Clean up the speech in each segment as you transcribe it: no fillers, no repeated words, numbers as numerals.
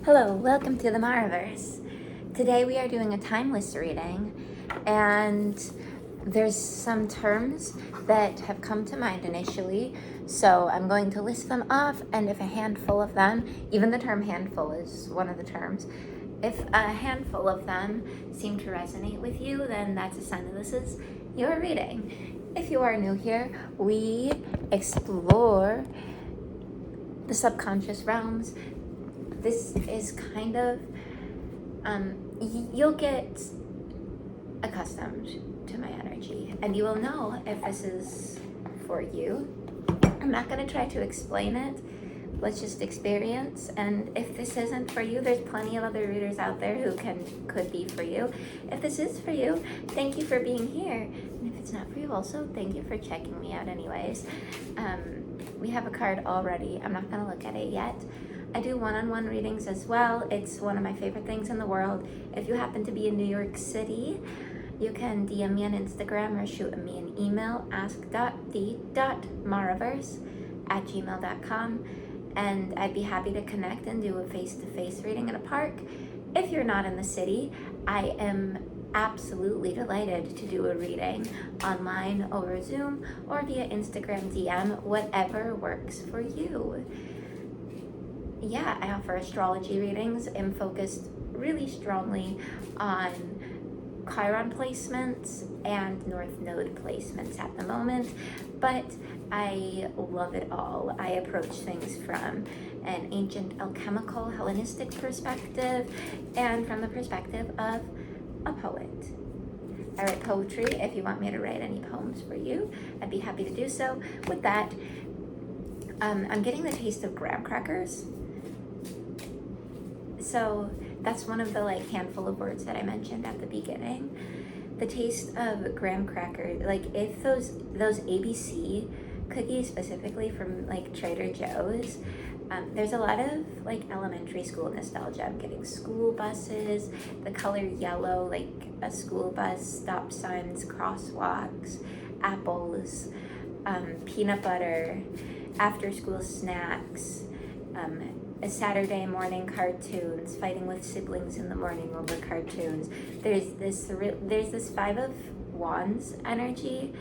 Hello, welcome to the Maraverse. Today we are doing a timeless reading, and there's some terms that have come to mind initially, so I'm going to list them off, and if a handful of them, even the term handful is one of the terms, if a handful of them seem to resonate with you, then that's a sign that this is your reading. If you are new here, we explore the subconscious realms. This is kind of, you'll get accustomed to my energy and you will know if this is for you. I'm not going to try to explain it. Let's just experience. And if this isn't for you, there's plenty of other readers out there who could be for you. If this is for you, thank you for being here. And if it's not for you also, thank you for checking me out anyways. We have a card already. I'm not going to look at it yet. I do one-on-one readings as well. It's one of my favorite things in the world. If you happen to be in New York City, you can DM me on Instagram or shoot me an email, ask.the.maraverse@gmail.com, and I'd be happy to connect and do a face-to-face reading in a park. If you're not in the city, I am absolutely delighted to do a reading online over Zoom or via Instagram DM, whatever works for you. Yeah, I offer astrology readings. I'm focused really strongly on Chiron placements and North Node placements at the moment, but I love it all. I approach things from an ancient alchemical Hellenistic perspective and from the perspective of a poet. I write poetry. If you want me to write any poems for you, I'd be happy to do so. With that, I'm getting the taste of graham crackers. So that's one of the handful of words that I mentioned at the beginning. The taste of graham cracker, if those ABC cookies specifically from Trader Joe's, there's a lot of elementary school nostalgia. I'm getting school buses, the color yellow, a school bus, stop signs, crosswalks, apples, peanut butter, after school snacks, Saturday morning cartoons, fighting with siblings in the morning over cartoons. There's this Five of Wands energy,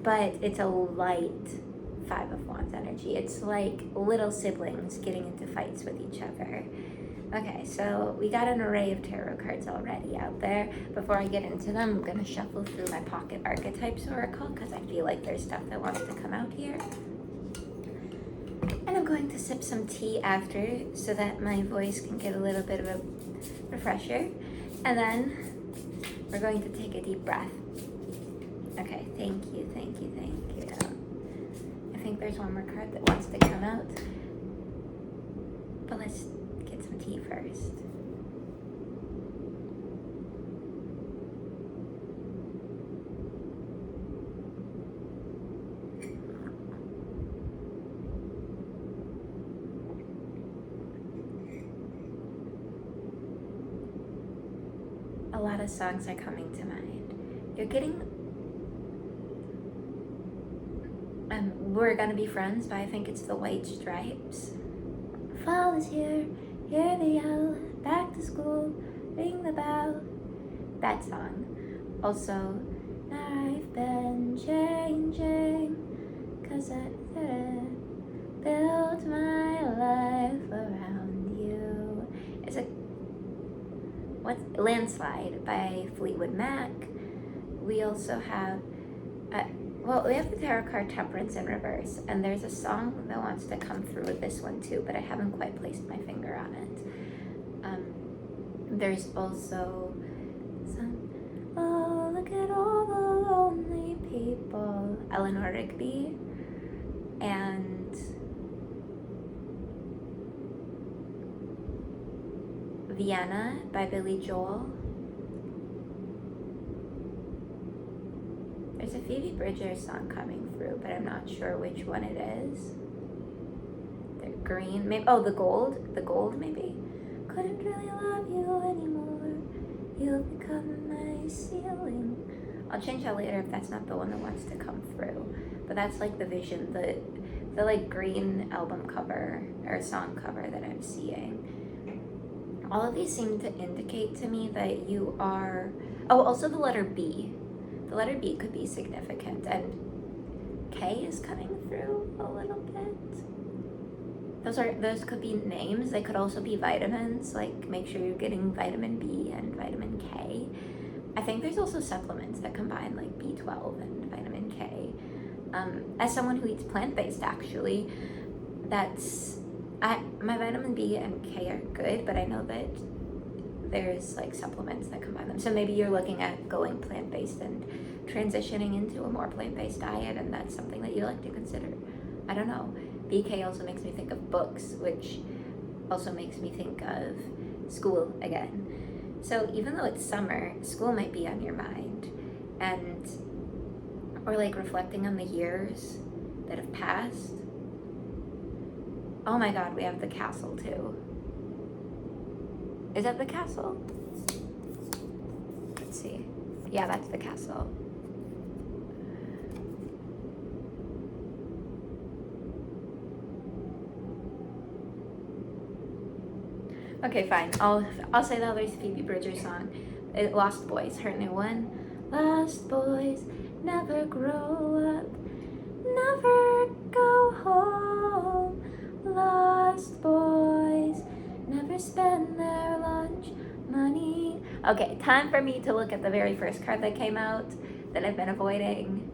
but it's a light Five of Wands energy. It's like little siblings getting into fights with each other. Okay, so we got an array of tarot cards already out there. Before I get into them, I'm gonna shuffle through my pocket archetypes oracle because I feel like there's stuff that wants to come out here. And I'm going to sip some tea after so that my voice can get a little bit of a refresher. And then we're going to take a deep breath. Okay, thank you. I think there's one more card that wants to come out. But let's get some tea first. A lot of songs are coming to mind. You're getting We're Gonna Be Friends by, I think it's the White Stripes. Fall is here, hear the yell, back to school, ring the bell. That song. Also, I've been changing, 'cause I built my life around you. It's Landslide by Fleetwood Mac. We also have, we have the tarot card Temperance in reverse, and there's a song that wants to come through with this one too, but I haven't quite placed my finger on it. There's also oh, look at all the lonely people, Eleanor Rigby, and Vienna by Billy Joel. There's a Phoebe Bridgers song coming through, but I'm not sure which one it is. They're green, maybe. Oh, the gold maybe. Couldn't really love you anymore. You've become my ceiling. I'll change that later if that's not the one that wants to come through. But that's the vision, the green album cover or song cover that I'm seeing. all of these seem to indicate to me that you are, oh, also the letter B. The letter B could be significant, and K is coming through a little bit. Those could be names. They could also be vitamins, like make sure you're getting vitamin B and vitamin K. I think there's also supplements that combine like B12 and vitamin K. As someone who eats plant-based, actually, my vitamin B and K are good, but I know that there's like supplements that combine them. So maybe you're looking at going plant-based and transitioning into a more plant-based diet, and that's something that you like to consider. I don't know. BK also makes me think of books, which also makes me think of school again. So even though it's summer, school might be on your mind, or like reflecting on the years that have passed. Oh my God, we have the castle too. Is that the castle? Let's see. Yeah, that's the castle. Okay, fine. I'll say the other Phoebe Bridgers song. Lost Boys, her new one. Lost boys never grow up, never go home. Lost boys never spend their lunch money. Okay, time for me to look at the very first card that came out that I've been avoiding.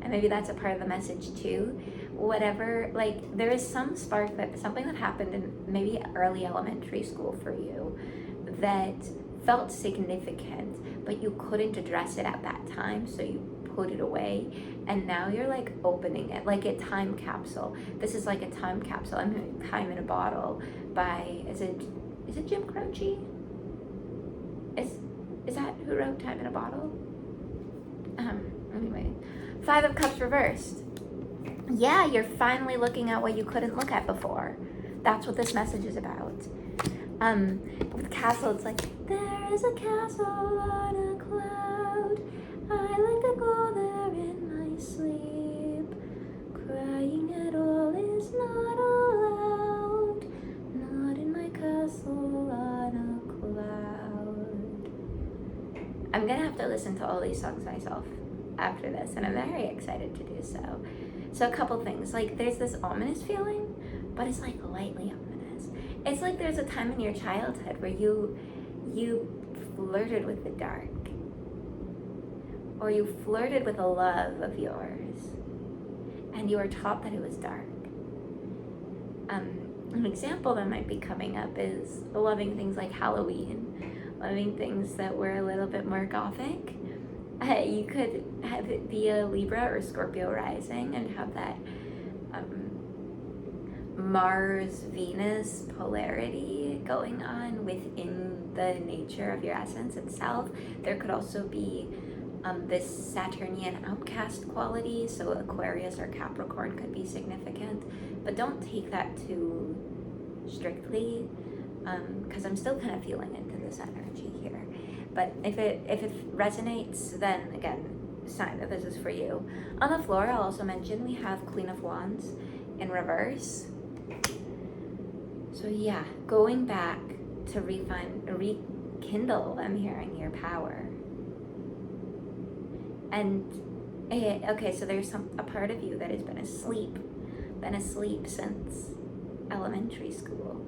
And maybe that's a part of the message too. Whatever, like there is some spark, that something that happened in maybe early elementary school for you that felt significant, but you couldn't address it at that time, so you put it away, and now you're like opening it like a time capsule. This is like a time capsule. I'm hearing Time in a Bottle by, is it Jim Croce? Is that who wrote Time in a Bottle? Anyway, Five of Cups reversed. Yeah, you're finally looking at what you couldn't look at before. That's what this message is about. With castle, it's like, there is a castle on a cloud. I like to go there in my sleep. Crying at all is not allowed. Not in my castle on a cloud. I'm gonna have to listen to all these songs myself after this, and I'm very excited to do so. So a couple things, like there's this ominous feeling, but it's like lightly ominous. It's like there's a time in your childhood where you flirted with the dark, or you flirted with a love of yours, and you were taught that it was dark. An example that might be coming up is loving things like Halloween, loving things that were a little bit more gothic. You could have it be a Libra or Scorpio rising and have that Mars-Venus polarity going on within the nature of your essence itself. There could also be this Saturnian outcast quality, so Aquarius or Capricorn could be significant, but don't take that too strictly, because I'm still kind of feeling into this energy here. But if it resonates, then again, sign that this is for you. On the floor, I'll also mention we have Queen of Wands in reverse. So yeah, going back to rekindle, I'm hearing your power. And okay, so there's a part of you that has been asleep since elementary school,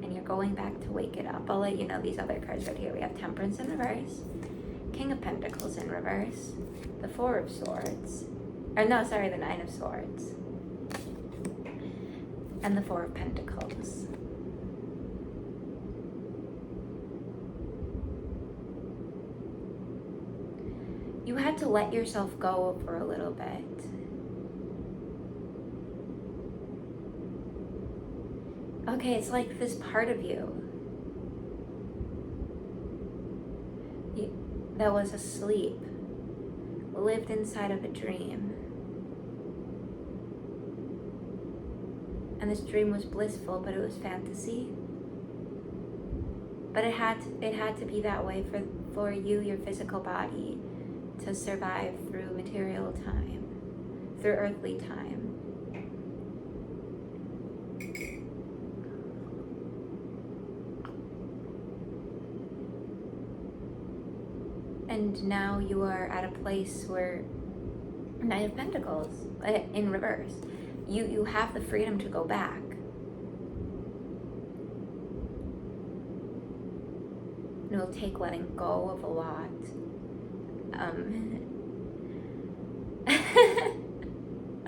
and you're going back to wake it up. I'll let you know these other cards right here. We have Temperance in reverse, King of Pentacles in reverse, the Four of Swords, the Nine of Swords, and the Four of Pentacles. You had to let yourself go for a little bit. Okay, it's like this part of you that was asleep, lived inside of a dream. And this dream was blissful, but it was fantasy. But it had to be that way for you, your physical body, to survive through material time, through earthly time. And now you are at a place where Knight of Pentacles in reverse. You have the freedom to go back. It'll take letting go of a lot.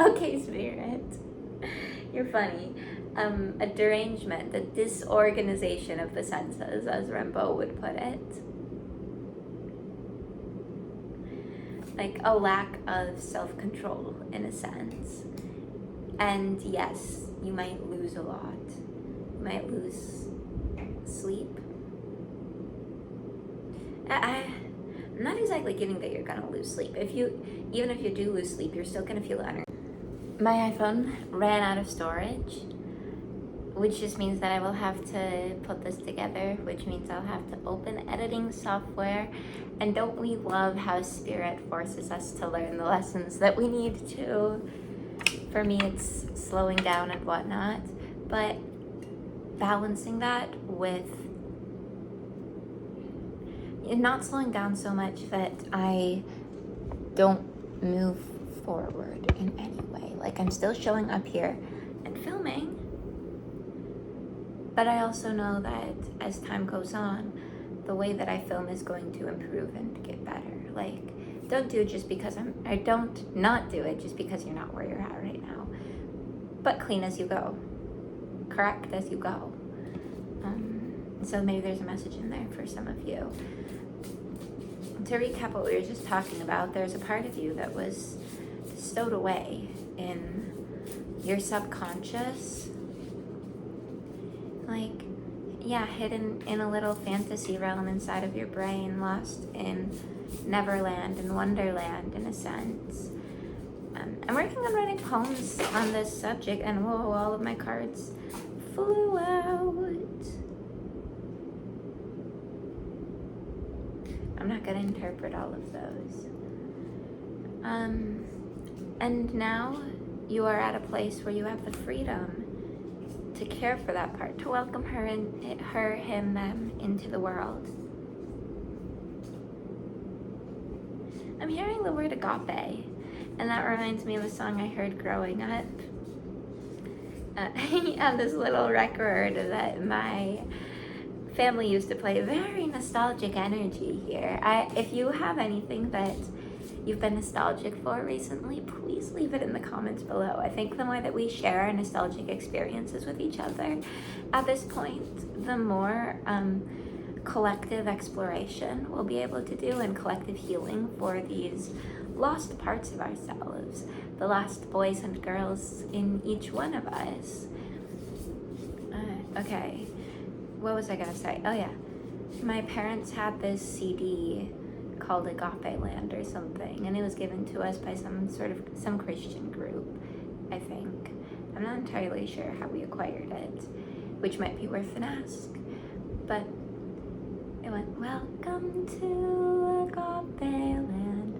Okay, Spirit. You're funny. A derangement, the disorganization of the senses, as Rimbaud would put it. Like a lack of self-control, in a sense. And yes, you might lose a lot. You might lose sleep. I'm not exactly getting that you're gonna lose sleep. Even if you do lose sleep, you're still gonna feel energy. My iPhone ran out of storage, which just means that I will have to put this together, which means I'll have to open editing software. And don't we love how Spirit forces us to learn the lessons that we need to? For me, it's slowing down and whatnot, but balancing that with not slowing down so much that I don't move forward in any way. Like, I'm still showing up here and filming, but I also know that as time goes on, the way that I film is going to improve and get better. Like, don't do it just because not do it just because you're not where you're at right now, but clean as you go, correct as you go. So maybe there's a message in there for some of you. To recap what we were just talking about, there's a part of you that was stowed away in your subconscious, like, yeah, hidden in a little fantasy realm inside of your brain, lost in Neverland and Wonderland, in a sense. I'm working on writing poems on this subject, and whoa, all of my cards flew out. I'm not going to interpret all of those. And now you are at a place where you have the freedom to care for that part, to welcome him, them into the world. I'm hearing the word agape, and that reminds me of a song I heard growing up. Yeah, this little record that my family used to play. Very nostalgic energy here. If you have anything that you've been nostalgic for recently, please leave it in the comments below. I think the more that we share our nostalgic experiences with each other at this point, the more collective exploration we'll be able to do, and collective healing for these lost parts of ourselves, the lost boys and girls in each one of us. Okay, what was I gonna say? Oh yeah, my parents had this CD called Agape Land or something, and it was given to us by some Christian group, I think. I'm not entirely sure how we acquired it, which might be worth an ask, but it went, welcome to Agape Land,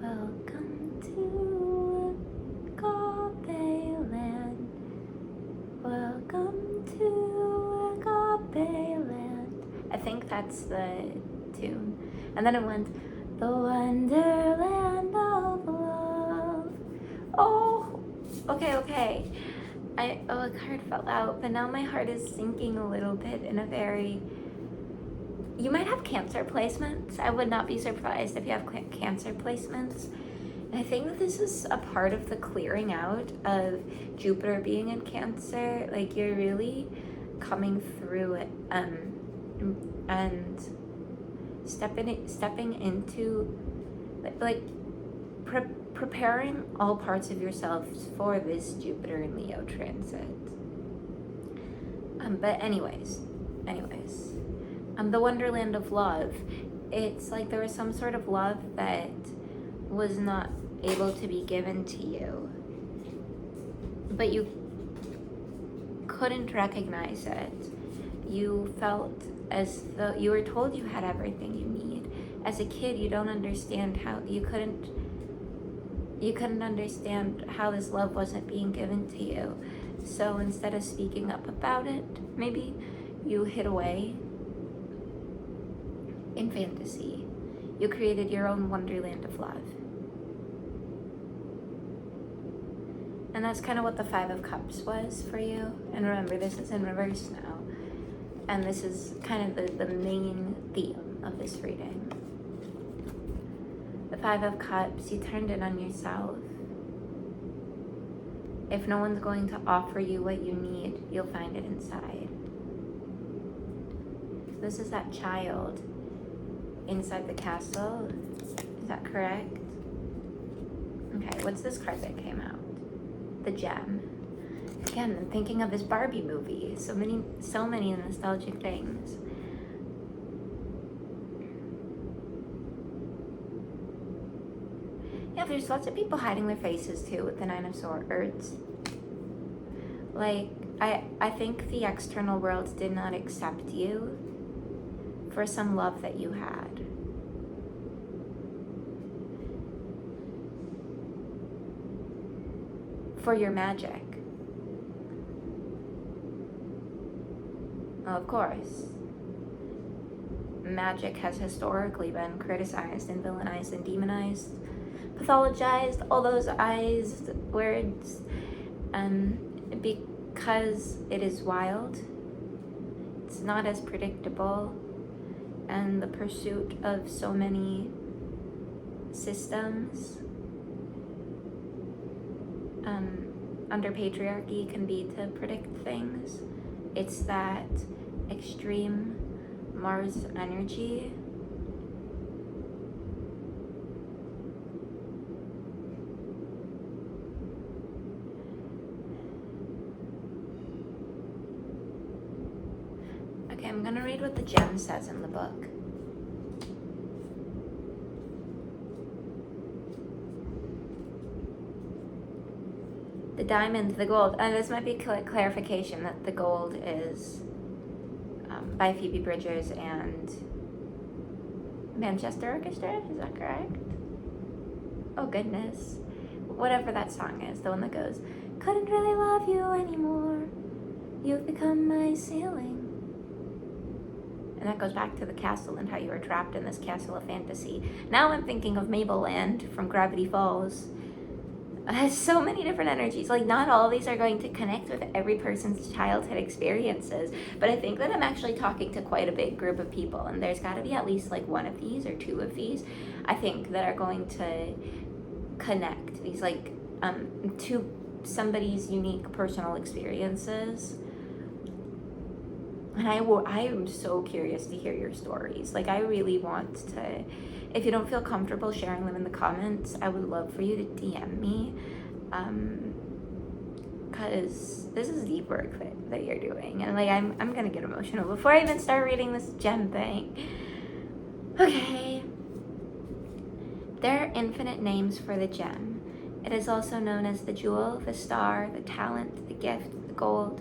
welcome to Agape Land, welcome to Agape Land. I think that's the tune. And then it went, the wonderland of love. Oh, okay. A card fell out, but now my heart is sinking a little bit in a very... You might have Cancer placements. I would not be surprised if you have Cancer placements. And I think that this is a part of the clearing out of Jupiter being in Cancer. Like, you're really coming through it, and stepping into, preparing all parts of yourselves for this Jupiter and Leo transit. But anyways, the wonderland of love. It's like there was some sort of love that was not able to be given to you, but you couldn't recognize it. You felt as though you were told you had everything you need. As a kid, you don't understand how you couldn't understand how this love wasn't being given to you. So instead of speaking up about it, maybe you hid away in fantasy. You created your own wonderland of love. And that's kind of what the Five of Cups was for you. And remember, this is in reverse now. And this is kind of the main theme of this reading. The Five of Cups, you turned it on yourself. If no one's going to offer you what you need, you'll find it inside. This is that child inside the castle. Is that correct? Okay, what's this card that came out? The gem. Again, I'm thinking of this Barbie movie. So many nostalgic things. Yeah, there's lots of people hiding their faces too with the Nine of Swords. Like, I think the external world did not accept you for some love that you had. For your magic. Well, of course. Magic has historically been criticized and villainized and demonized, pathologized, all those eyes words, because it is wild, it's not as predictable, and the pursuit of so many systems under patriarchy can be to predict things. It's that extreme Mars energy. Okay, I'm gonna read what the gem says in the book. The diamond, the gold, and this might be clarification that the gold is by Phoebe Bridgers and Manchester Orchestra, is that correct? Oh goodness. Whatever that song is, the one that goes, couldn't really love you anymore, you've become my ceiling. And that goes back to the castle and how you were trapped in this castle of fantasy. Now I'm thinking of Mabelland from Gravity Falls. It has so many different energies. Like, not all of these are going to connect with every person's childhood experiences, but I think that I'm actually talking to quite a big group of people, and there's got to be at least like one of these or two of these, I think, that are going to connect these like to somebody's unique personal experiences. And I am so curious to hear your stories. Like, I really want to, if you don't feel comfortable sharing them in the comments, I would love for you to DM me, because this is deep work that you're doing, and like I'm gonna get emotional before I even start reading this gem thing. Okay. There are infinite names for the gem. It is also known as the jewel, the star, the talent, the gift, the gold.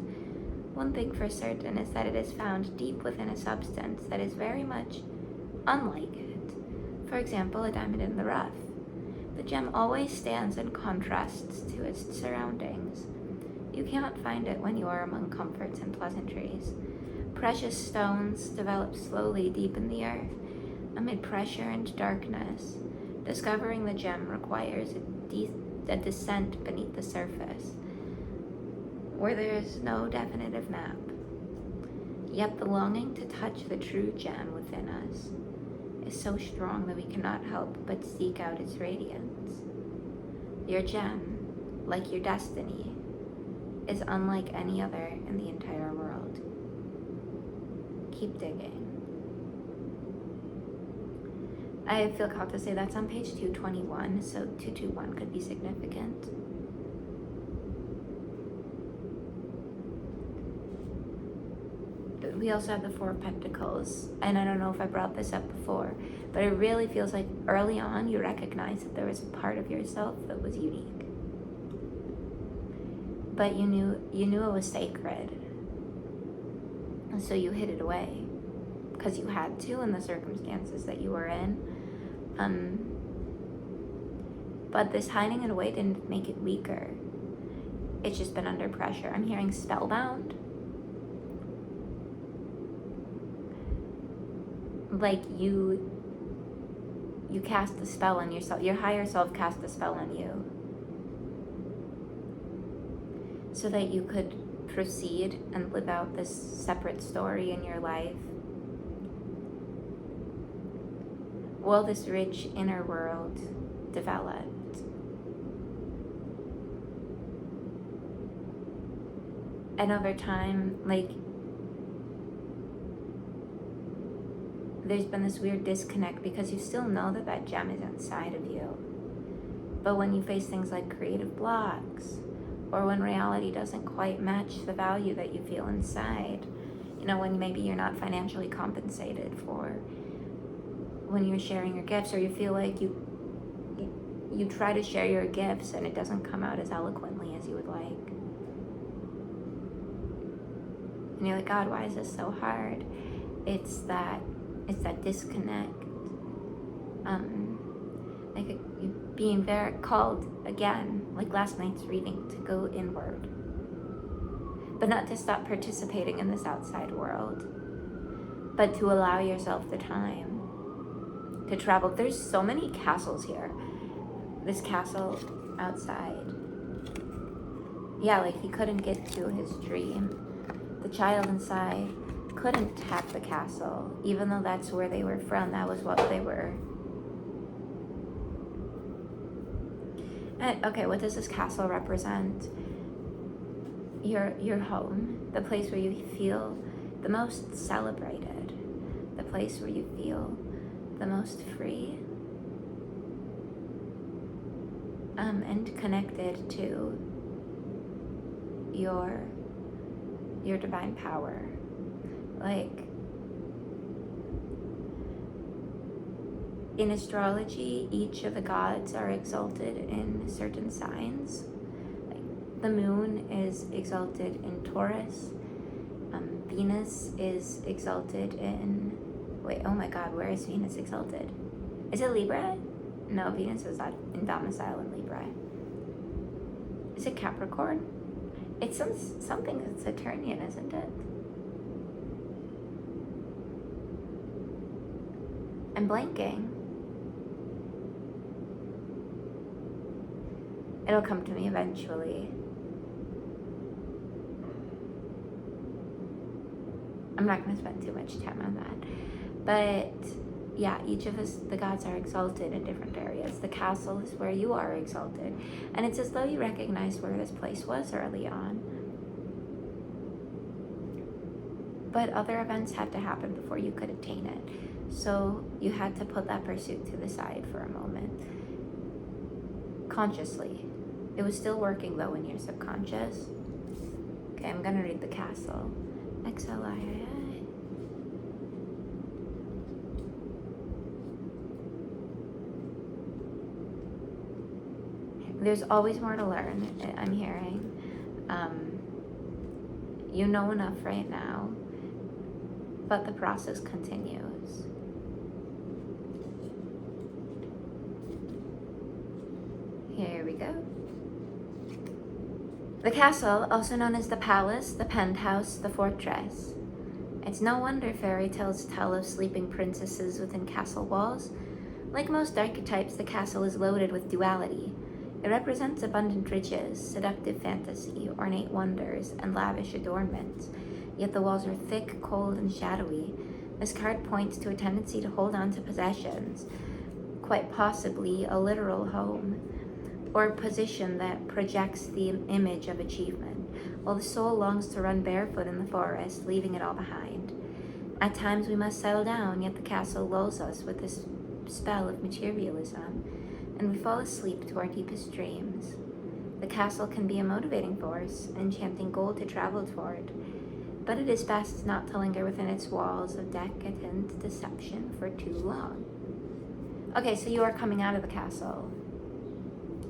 One thing for certain is that it is found deep within a substance that is very much unlike it. For example, a diamond in the rough. The gem always stands in contrast to its surroundings. You cannot find it when you are among comforts and pleasantries. Precious stones develop slowly deep in the earth, amid pressure and darkness. Discovering the gem requires a descent beneath the surface, where there is no definitive map. Yet the longing to touch the true gem within us is so strong that we cannot help but seek out its radiance. Your gem, like your destiny, is unlike any other in the entire world. Keep digging. I feel called to say that's on page 221, so 221 could be significant. We also have the Four of Pentacles, and I don't know if I brought this up before, but it really feels like early on you recognized that there was a part of yourself that was unique. But you knew it was sacred, and so you hid it away because you had to in the circumstances that you were in. But this hiding it away didn't make it weaker. It's just been under pressure. I'm hearing spellbound. Like you you cast a spell on yourself. Your higher self cast a spell on you so that you could proceed and live out this separate story in your life. Will this rich inner world developed? And over time, like, there's been this weird disconnect because you still know that that gem is inside of you. But when you face things like creative blocks, or when reality doesn't quite match the value that you feel inside, you know, when maybe you're not financially compensated for when you're sharing your gifts, or you feel like you try to share your gifts and it doesn't come out as eloquently as you would like. And you're like, God, why is this so hard? It's that disconnect. Being very called again, like last night's reading, to go inward, but not to stop participating in this outside world, but to allow yourself the time to travel. There's so many castles here. This castle outside. Yeah, like he couldn't get to his dream. The child inside couldn't have the castle, even though that's where they were from. That was what they were. And, okay, what does this castle represent? Your home, the place where you feel the most celebrated, the place where you feel the most free, and connected to your divine power. Like, in astrology, each of the gods are exalted in certain signs. Like, the moon is exalted in Taurus. Venus is exalted in... Wait, oh my God, where is Venus exalted? Is it Libra? No, Venus is not in domicile in Libra. Is it Capricorn? It's something that's Saturnian, isn't it? I'm blanking. It'll come to me eventually. I'm not going to spend too much time on that. But yeah, each of us, the gods are exalted in different areas. The castle is where you are exalted. And it's as though you recognize where this place was early on. But other events had to happen before you could attain it. So you had to put that pursuit to the side for a moment. Consciously. It was still working though in your subconscious. Okay, I'm gonna read the castle. XLI. There's always more to learn, I'm hearing. You know enough right now, but the process continues. Here we go. The castle, also known as the palace, the penthouse, the fortress. It's no wonder fairy tales tell of sleeping princesses within castle walls. Like most archetypes, the castle is loaded with duality. It represents abundant riches, seductive fantasy, ornate wonders, and lavish adornments. Yet the walls are thick, cold, and shadowy. This card points to a tendency to hold on to possessions, quite possibly a literal home, or a position that projects the image of achievement, while the soul longs to run barefoot in the forest, leaving it all behind. At times we must settle down, yet the castle lulls us with this spell of materialism, and we fall asleep to our deepest dreams. The castle can be a motivating force, enchanting goal to travel toward, but it is best not to linger within its walls of decadent deception for too long. Okay, so you are coming out of the castle.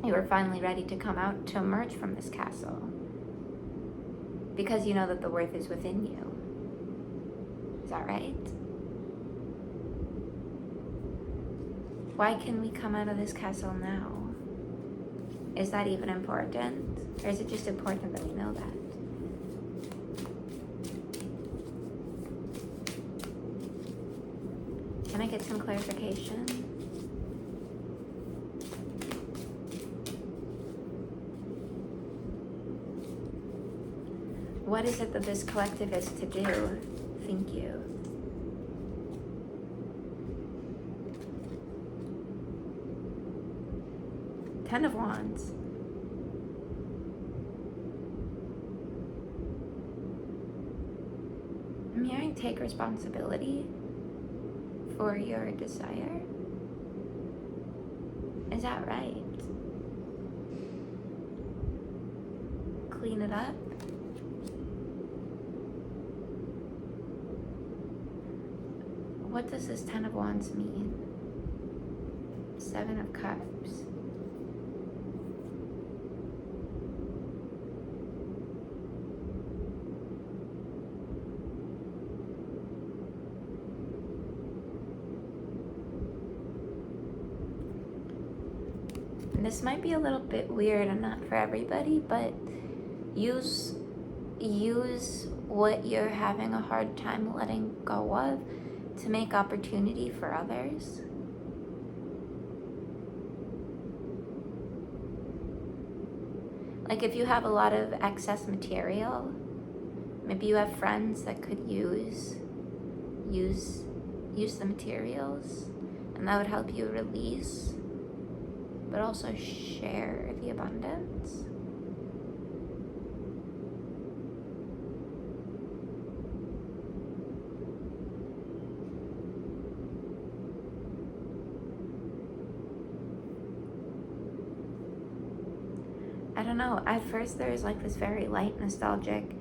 You are finally ready to come out, to emerge from this castle, because you know that the worth is within you. Is that right? Why can we come out of this castle now? Is that even important? Or is it just important that we know that? Can I get some clarification? What is it that this collective is to do? Thank you. Ten of Wands. I'm hearing take responsibility for your desire. Is that right? Clean it up. What does this Ten of Wands mean? Seven of Cups. This might be a little bit weird and not for everybody, but use what you're having a hard time letting go of to make opportunity for others. Like if you have a lot of excess material, maybe you have friends that could use the materials, and that would help you release, but also share the abundance. I don't know, at first there was like this very light, nostalgic,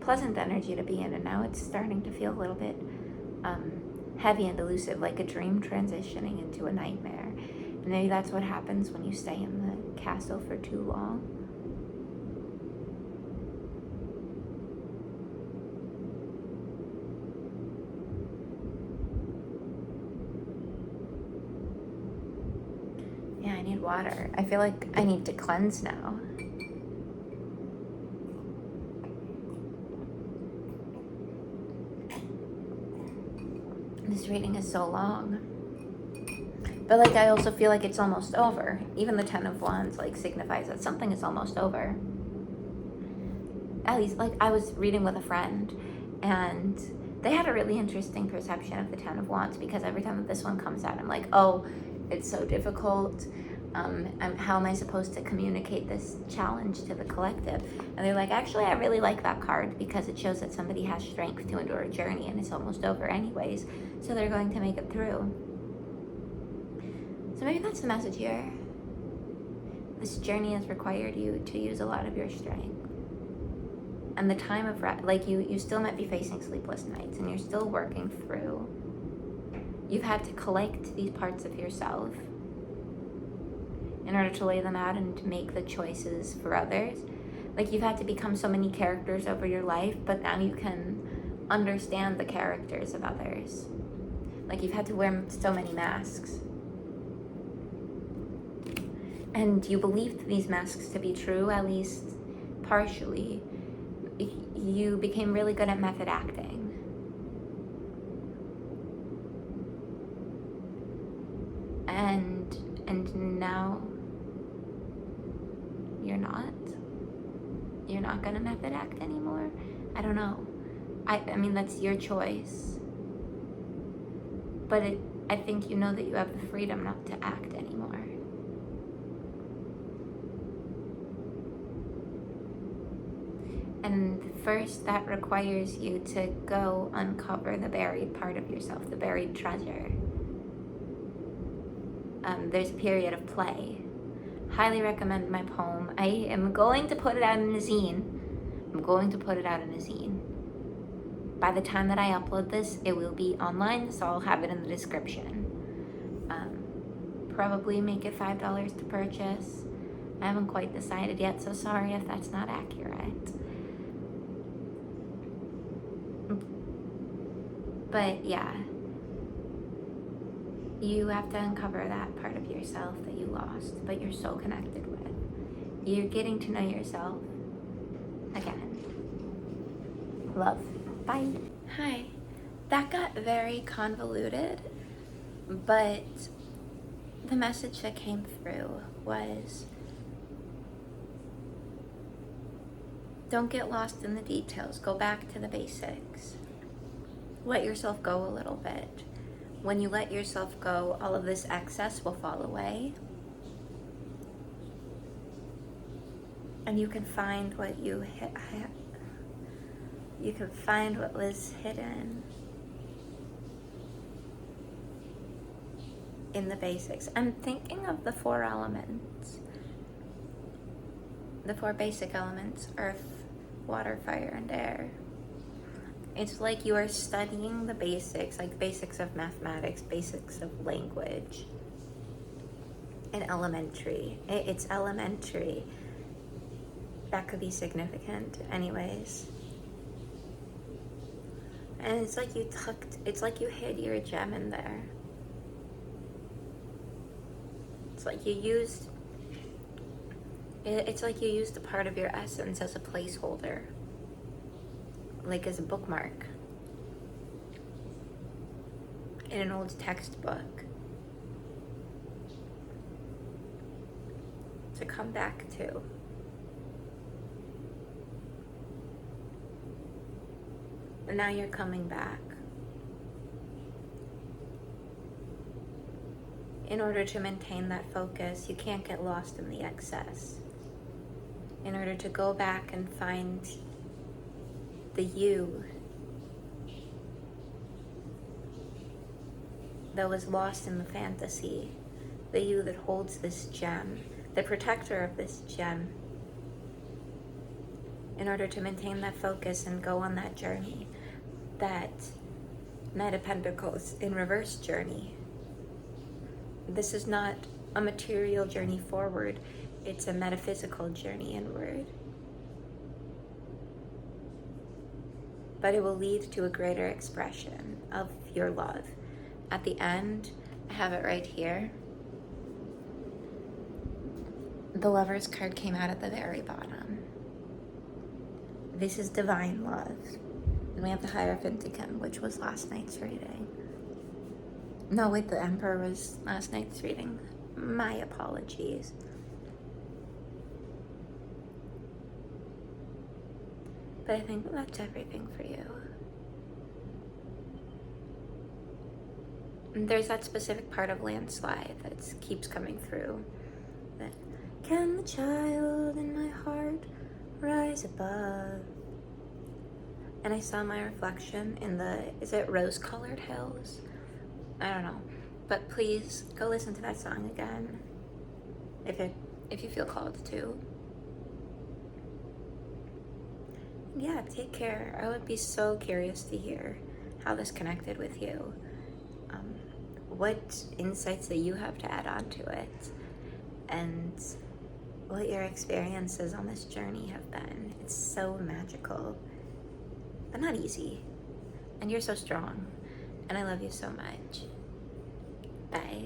pleasant energy to be in, and now it's starting to feel a little bit heavy and elusive, like a dream transitioning into a nightmare. And maybe that's what happens when you stay in the castle for too long. Yeah, I need water. I feel like I need to cleanse now. This reading is so long. But like I also feel like it's almost over. Even the Ten of Wands like signifies that something is almost over. At least like I was reading with a friend and they had a really interesting perception of the Ten of Wands, because every time that this one comes out, I'm like, oh, it's so difficult. How am I supposed to communicate this challenge to the collective? And they're like, actually, I really like that card because it shows that somebody has strength to endure a journey and it's almost over anyways. So they're going to make it through. So maybe that's the message here. This journey has required you to use a lot of your strength. And the time of rest, like you still might be facing sleepless nights and you're still working through. You've had to collect these parts of yourself in order to lay them out and to make the choices for others. Like you've had to become so many characters over your life, but now you can understand the characters of others. Like you've had to wear so many masks. And you believed these masks to be true, at least partially. You became really good at method acting. And now you're not? You're not gonna method act anymore? I don't know. I mean, that's your choice. But I think you know that you have the freedom not to act anymore. And first, that requires you to go uncover the buried part of yourself, the buried treasure. There's a period of play. Highly recommend my poem. I am going to put it out in a zine. By the time that I upload this, it will be online, so I'll have it in the description. Probably make it $5 to purchase. I haven't quite decided yet, so sorry if that's not accurate. But yeah, you have to uncover that part of yourself that you lost, but you're so connected with. You're getting to know yourself again. Love. Bye. Hi. That got very convoluted, but the message that came through was Don't get lost in the details. Go back to the basics. Let yourself go a little bit. When you let yourself go, all of this excess will fall away. And you can find what you can find what was hidden in the basics. I'm thinking of the 4 elements. The 4 basic elements: earth, water, fire, and air. It's like you are studying the basics, like basics of mathematics, basics of language. In elementary. It's elementary. That could be significant anyways. And it's like you hid your gem in there. It's like you used a part of your essence as a placeholder. Like as a bookmark. In an old textbook. To come back to. And now you're coming back. In order to maintain that focus, you can't get lost in the excess. In order to go back and find the you that was lost in the fantasy, the you that holds this gem, the protector of this gem, in order to maintain that focus and go on that journey, that Knight of Pentacles in reverse journey. This is not a material journey forward, it's a metaphysical journey inward. But it will lead to a greater expression of your love. At the end, I have it right here. The Lover's card came out at the very bottom. This is divine love. And we have the Hierophant again, which was last night's reading. No, wait, the Emperor was last night's reading. My apologies. But I think that's everything for you. And there's that specific part of Landslide that keeps coming through. That, can the child in my heart rise above? And I saw my reflection in the, is it rose-colored hills? I don't know. But please go listen to that song again. If you feel called to. Yeah, take care. I would be so curious to hear how this connected with you. What insights that you have to add on to it. And what your experiences on this journey have been. It's so magical. But not easy. And you're so strong. And I love you so much. Bye.